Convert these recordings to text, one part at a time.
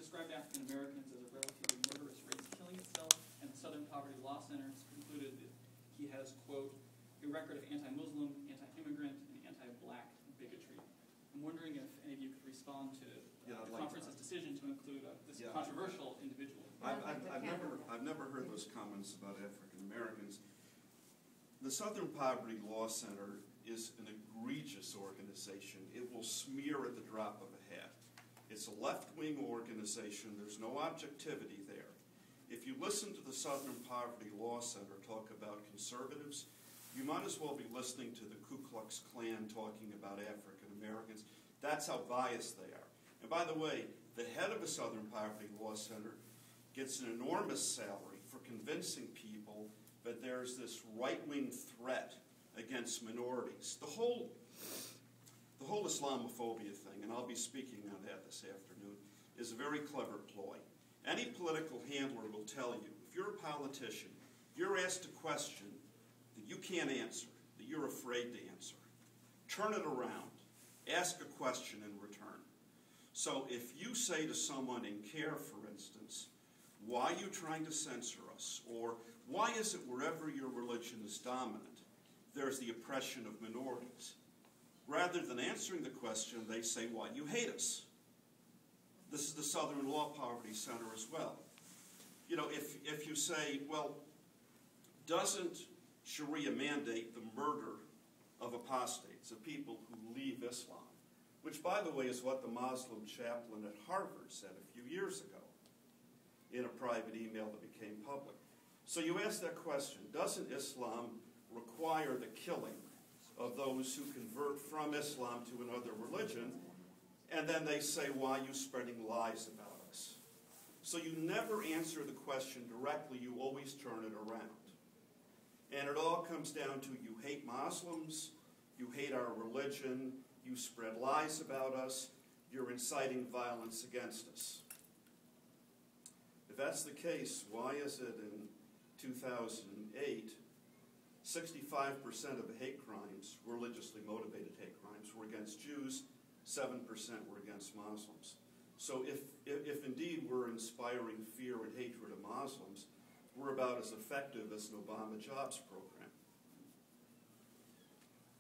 described African Americans as a relatively murderous race killing itself, and the Southern Poverty Law Center has concluded that he has, quote, a record of anti-Muslim, anti-immigrant, and anti-black bigotry. I'm wondering if any of you could respond to the conference's decision to include this controversial individual. I've never heard those comments about African Americans. The Southern Poverty Law Center is an egregious organization. It will smear at the drop of a hat. It's a left-wing organization. There's no objectivity there. If you listen to the Southern Poverty Law Center talk about conservatives, you might as well be listening to the Ku Klux Klan talking about African Americans. That's how biased they are. And by the way, the head of the Southern Poverty Law Center gets an enormous salary for convincing people that there's this right-wing threat against minorities. The whole Islamophobia thing, and I'll be speaking on that this afternoon, is a very clever ploy. Any political handler will tell you, if you're a politician, you're asked a question that you can't answer, that you're afraid to answer. Turn it around. Ask a question in return. So if you say to someone in CARE, for instance, why are you trying to censor us? Or why is it wherever your religion is dominant, there's the oppression of minorities? Rather than answering the question, they say, why you hate us. This is the Southern Law Poverty Center as well. You know, if you say, well, doesn't Sharia mandate the murder of apostates, of people who leave Islam? Which, by the way, is what the Muslim chaplain at Harvard said a few years ago in a private email that became public. So you ask that question, doesn't Islam require the killing of those who convert from Islam to another religion? And then they say, why are you spreading lies about us? So you never answer the question directly, you always turn it around. And it all comes down to you hate Muslims, you hate our religion, you spread lies about us, you're inciting violence against us. If that's the case, why is it in 2008, 65% of the hate crimes, religiously motivated hate crimes, were against Jews, 7% were against Muslims? So if indeed we're inspiring fear and hatred of Muslims, we're about as effective as an Obama jobs program.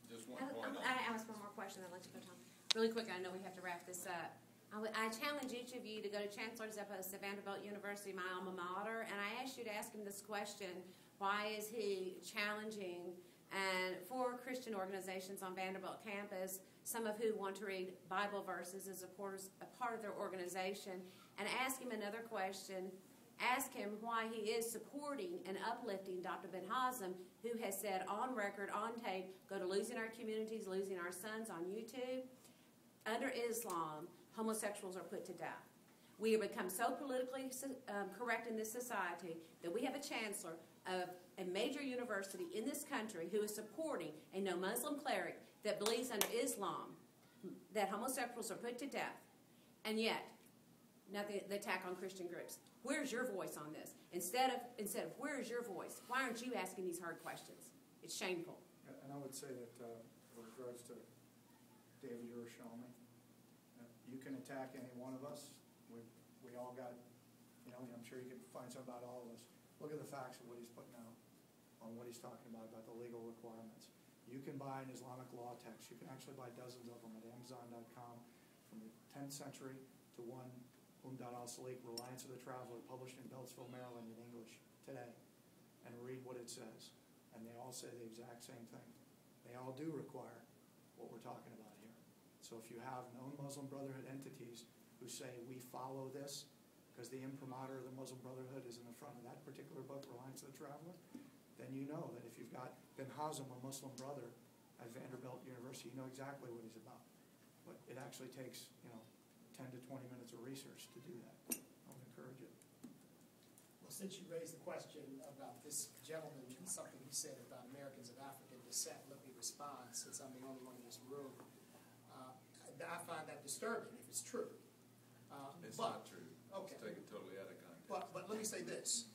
Just one point. I ask one more question, then I'll let you go, Tom. Really quick, I know we have to wrap this up. I challenge each of you to go to Chancellor Zeppos at Vanderbilt University, my alma mater, and I asked you to ask him this question: why is he challenging and for Christian organizations on Vanderbilt campus, some of who want to read Bible verses as a part of their organization? And ask him another question. Ask him why he is supporting and uplifting Dr. Ben Hazm, who has said on record, on tape, go to Losing Our Communities, Losing Our Sons on YouTube. Under Islam, homosexuals are put to death. We have become so politically correct in this society that we have a chancellor of a major university in this country who is supporting a no-Muslim cleric that believes under Islam that homosexuals are put to death, and yet nothing, the attack on Christian groups. Where's your voice on this? Instead of where's your voice? Why aren't you asking these hard questions? It's shameful. And I would say that with regards to David Yerushalmi, you can attack any one of us. We all got, you know, I'm sure you can find something about all of us. Look at the facts of what he's putting out, on what he's talking about the legal requirements. You can buy an Islamic law text. You can actually buy dozens of them at Amazon.com from the 10th century to one, Umdat al-Salik, Reliance of the Traveler, published in Beltsville, Maryland in English today, and read what it says. And they all say the exact same thing. They all do require what we're talking about here. So if you have known Muslim Brotherhood entities who say we follow this because the imprimatur of the Muslim Brotherhood is in the front of that particular book, Reliance of the Traveler, then you know that if you've got Ben Hazm, a Muslim brother at Vanderbilt University, you know exactly what he's about. But it actually takes, 10 to 20 minutes of research to do that. I would encourage it. Well, since you raised the question about this gentleman and something he said about Americans of African descent, let me respond, since I'm the only one in this room. I find that disturbing if it's true. It's not true. Okay. It's taken totally out of context. But let me say this.